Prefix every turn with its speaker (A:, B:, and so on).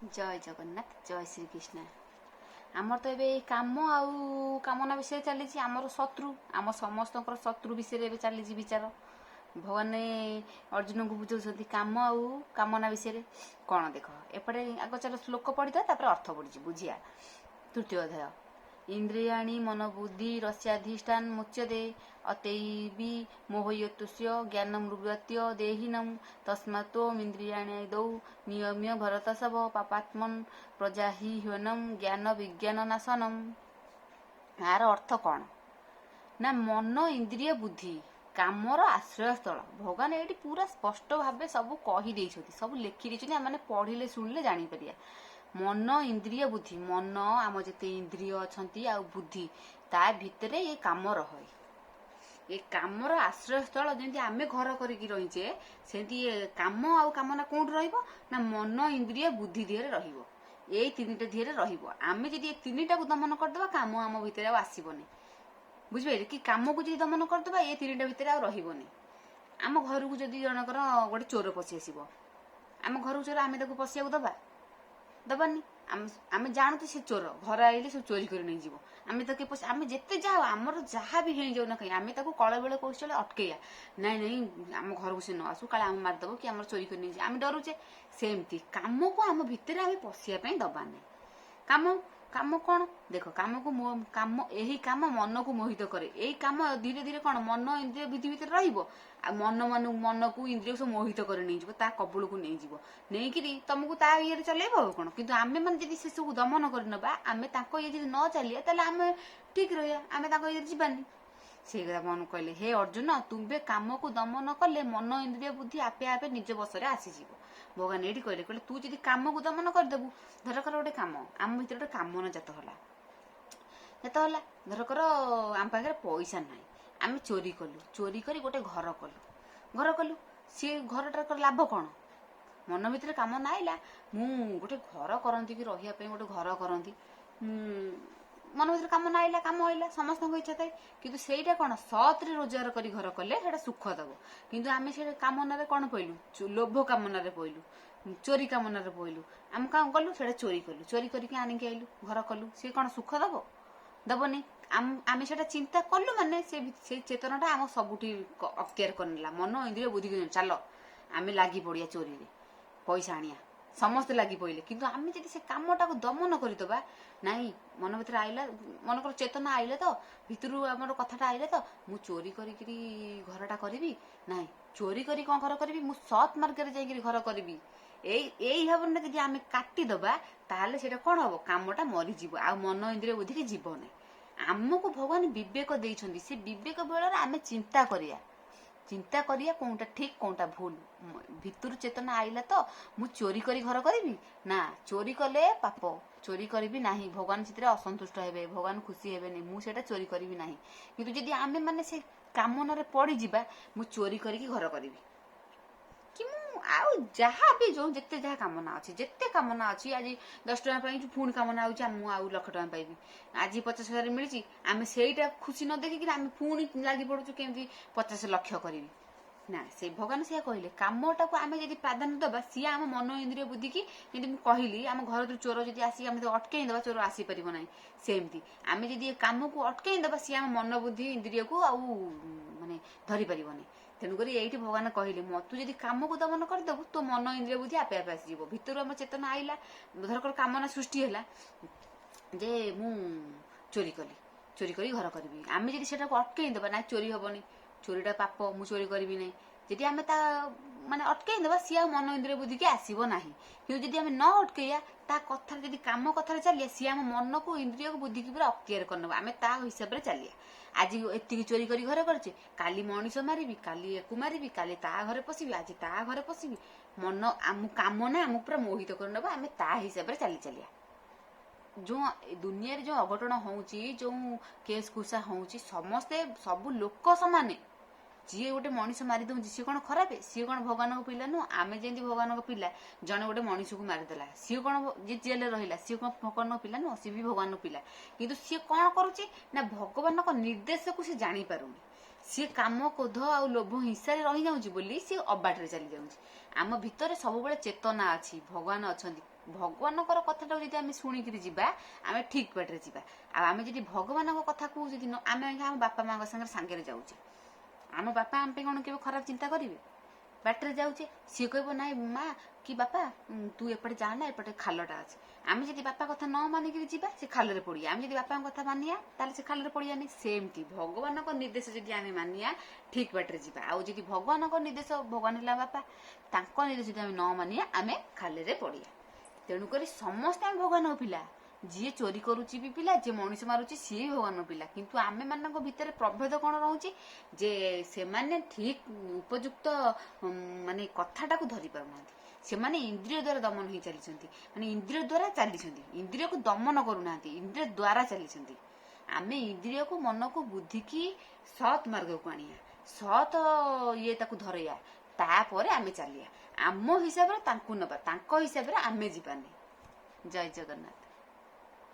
A: जय जगन्नाथ जय श्रीकृष्ण। आमर तो ए काम आउ कामना विषय चली आमर शत्रु आम समस्त शत्रु विषय चली विचार। भगवान अर्जुन को बुझाऊँ काम आउ कामना विषय कौन देख एपटे आग चल श्लोक पढ़ी था अर्थ पड़ी बुझिया। तृतीय अध्याय इंद्रियाणि मनोबुद्धि रस्याधिष्ठान मुच्यते अतैवि मोहयतुष्य ज्ञान मृगत्य देहिनम तस्मात्त्वमिन्द्रियाण्यदौ नियम्य भरतसभ पापात्मन प्रजाहि ह्यनम ज्ञान विज्ञान नाशनम। यार अर्थ कौन ना मन इंद्रिय बुद्धि कामर आश्रयस्थल। भगवान ये पूरा स्पष्ट भाव सब कहीदे सब लिखि आम पढ़िले शुणिले जापर। मन इंद्रिय बुद्धि मन आम जिते इंद्रिय अच्छा आ बुद्धि ता भितर ये काम रहे। ये कामर आश्रयस्थल जमी आम घर करके रहीचे से काम आ कामना कौट ना मन इंद्रिय बुद्धि दिहरे रहिबो। ये तीनटा दिहरे रहिबो। आमे जदि ये तीनटा को दमन करदेबा काम आम भितर आसबनी। बुझिपारे कि काम को जदि दमन करदेबा ये तीनटा भितर आ रहिबनी। आम घर को जदि जनकर गोटे चोर पशि आसब आम घर को चोर आम पशिया दबा दबानी। आम जानते से चोर घर आइले सब चोरी कर नहीं जीव आम तो आम जिते जाओ आमर जहाँ भी हो जाऊ ना कहीं आम कल बेले कौशल अटकैया नाई नाई आम घर को से न आसू काले आम मारिदेव कि आम चोरी कर नहीं आम डरुचे। सेमती काम को आम भितर आम पशिया दबानी। काम काम कौन देख काम को काम यही काम मन को मोहित करे। यही काम धीरे धीरे कौन मन इंद्रिय बुद्धि भितर मन को इंद्रिय सब मोहित कर नहीं ता कबल को नहीं जीव नहीं तुमको ता ये चलेब कौन। किंतु आमे मैंने से सब दमन करनबा आमे ताको ये न चलिए ताले आमे ठीक रहिया आमे ये जीवानी। से कथा मन कहले हे अर्जुन तुम्बे काम को दमन कले मन इंद्रिय बुद्धि आपे आपे निज बसरे आसीज। भगवान ये कहले कहले तू जदि काम को दमन करदेबू धरकर गोटे काम आम भर गोटे कामना जातला धरकर आम पाखे पैसा ना आम चोरी कलु चोरी कर गोटे घर कलु सी घरटार लाभ कौन मन भर कम ना आईला मु गोटे घर करती कि रही गोटे घर करती मन भर कम ना आईला कम आईला समस्त इच्छा थाए कि सहीटा कौन सत्रे रोजगार कर घर कले सुख दब। किंतु आम से कामन कौन पइलु लोभ कामन पइलु चोरी कामन पइलु आम कौन कलु से चोरी कलु चोरी करके आनिक आइलु घर कलु सी कौन सुख दब दबनी। आम से चिंता कलु माने से चेतनाटा आम सबुठी अख्तियार करनेला मन इंद्रिय बुद्धि चल आम लगी पड़िया चोरी रे पैसा आनिया समस्ते लगी पड़े। किंतु आम जब से कामटा को दमन करदेबा नाई मन भर आईला मनकर चेतना आईले तो भितर आम कथाटा आईले तो मु चोरी करी घरटा करी नाई चोरी करी कौन घर करी मु सत मार्ग घर करी यही भाव में जब आम काटिदबा ताले से कौन हम कामटा मरीज आ मन इंद्रिय बुद्धि की जीव ना। आमको भगवान विवेक देइछन्ति से विवेक बेल आम चिंता करिया कौनटा ठीक कौनटा भूल भितर चेतना आईला तो मु चोरी करी घर करी ना चोरी कले पाप चोरी करी ना भगवान से असंतुष्ट हे भगवान खुशी हे मुझे चोरी करी ना। कि जदि आम मैंने से कामन पड़ी जा मु चोरी करी घर करी कि आउ जहाँ भी जो जिते जहाँ कामना अच्छे जिते कामना अच्छी आज 10 टଙ୍କା पाई पुणी कामना आउची आउ लाख टଙ୍କା पाइबी आज 50,000 मिली आम सेटा खुशी न देखिक आम पुणी लगी पड़ू केमती 50 लक्ष करी ना। से भगवान से कहले कामटा को आम जब प्राधान्य दबा सी आम मन इंद्रिय बुद्धि की जब कहली आम घर चोर जब आसिक आम अटकई दबा चोर आसीपर ना सेमती आम जब कम को अटकई दबा सी आम मन बुद्धि इंद्रिय को आउ माने धरी पारिबनी। तेणुक ये भगवान कहले तू जब कम को दमन करदेबू तो मन इंद्रिय बुद्धि आपे आपे आसज भितर आम चेतना आईला धरकर कामना सृष्टि है जे मु चोरी करी घर करी आम जब से अटकई दबा ना चोरी हेनी चोरीटा पाप मु चोरी करी ना जी आम माने अटकई दबा सी मन इंद्रिय बुद्धि की आसब ना। कि जब आम न अटकैया ता कथा जब कम कथार चलिए सी आम मन को इंद्रिय को बुद्धि की पूरा अख्तियार करनब आम ता हिसाब से चलिए। आज एति चोरी करी घर करचे काली मनीष मारिबी काली एकु मारिबी काली ता घरे पशिबी आज ता घरे पशिबी मन आम काम ना आम पूरा मोहित करनब आम ता हिसाब से चली चलिया। जो दुनिया जो अघटन होउची जो केस कुसा होउची समस्ते सबु लोक समाने जी गोटे मनीष मारी दे सी कौन खराब सी कौन भगवान को पिला नु आम जमी भगवान को पिला जड़े गोटे मनीष को मारिदेला सी कौन जी जेल रहा सी कौन भगवान को पिला नुह सी भी भगवान को पिला किंतु सी कौन करुच्ची ना भगवान को निर्देश को सी जानी पारुनी सी काम क्रोध आ लोभ हिंसा रही जाऊँगी सी अबाटे चली जाऊँगी। आम भितर सब चेतना अच्छी भगवान अच्छा ଭଗବାନଙ୍କର କଥାଟାକୁ ଯଦି ଆମେ ଶୁଣିକିରି ଯିବା ଆମେ ଠିକ ବାଟରେ ଯିବା। ଆଉ ଆମେ ଯଦି ଭଗବାନଙ୍କ କଥାକୁ ଯଦି ଆମେ ଆମ ବାପା ମାଙ୍କ ସାଙ୍ଗରେ ଯାଉଛେ, ଆମ ବାପା ଆମ ପାଇଁ କଣ କେବେ ଖରାପ ଚିନ୍ତା କରିବେ? ବାଟରେ ଯାଉଛେ, ସିଏ କହିବ ନାଇଁ ମା କି ବାପା ତୁ ଏପଟେ ଯା ନା, ଏପଟେ ଖାଲଟା ଅଛି। ଆମେ ଯଦି ବାପା କଥା ନ ମାନିକିରି ଯିବା ସେ ଖାଲରେ ପଡିବା, ଆମେ ଯଦି ବାପାଙ୍କ କଥା ମାନିବା ତାହେଲେ ସେ ଖାଲରେ ପଡିବାନି। ସେମିତି ଭଗବାନଙ୍କ ନିର୍ଦ୍ଦେଶ ଯଦି ଆମେ ମାନିବା ଠିକ ବାଟରେ ଯିବା, ଆଉ ଯଦି ଭଗବାନଙ୍କ ନିର୍ଦ୍ଦେଶ, ଭଗବାନ ହେଲା ବାପା, ତାଙ୍କ ନିର୍ଦ୍ଦେଶ ଯଦି ଆମେ ନ ମାନିବା ଆମେ ଖାଲରେ ପଡିବା। ତେଣୁକରି ସମସ୍ତେ ଆମେ ଭଗବାନଙ୍କ ପିଲା, ଯିଏ ଚୋରି କରୁଛି ବି ପିଲା, ଯିଏ ମଣିଷ ମାରୁଛି ସିଏ ବି ଭଗବାନଙ୍କ ପିଲା। କିନ୍ତୁ ଆମେ ମାନଙ୍କ ଭିତରେ ପ୍ରଭେଦ କଣ ରହୁଛି ଯେ ସେମାନେ ଠିକ ଉପଯୁକ୍ତ ମାନେ କଥାଟାକୁ ଧରି ପାରୁନାହାନ୍ତି। ସେମାନେ ଇନ୍ଦ୍ରିୟ ଦ୍ୱାରା ଦମନ ହେଇ ଚାଲିଛନ୍ତି, ମାନେ ଇନ୍ଦ୍ରିୟ ଦ୍ୱାରା ଚାଲିଛନ୍ତି, ଇନ୍ଦ୍ରିୟକୁ ଦମନ କରୁନାହାନ୍ତି, ଇନ୍ଦ୍ରିୟ ଦ୍ୱାରା ଚାଲିଛନ୍ତି। ଆମେ ଇନ୍ଦ୍ରିୟକୁ, ମନକୁ, ବୁଦ୍ଧିକି ସତ୍ ମାର୍ଗକୁ ଆଣିବା, ସତ୍ ଇଏ ତାକୁ ଧରେଇବା, ତାପରେ ଆମେ ଚାଲିବା। ଆମ ହିସାବରେ ତାଙ୍କୁ ନବା, ତାଙ୍କ ହିସାବରେ ଆମେ ଯିବାନି। ଜୟ ଜଗନ୍ନାଥ।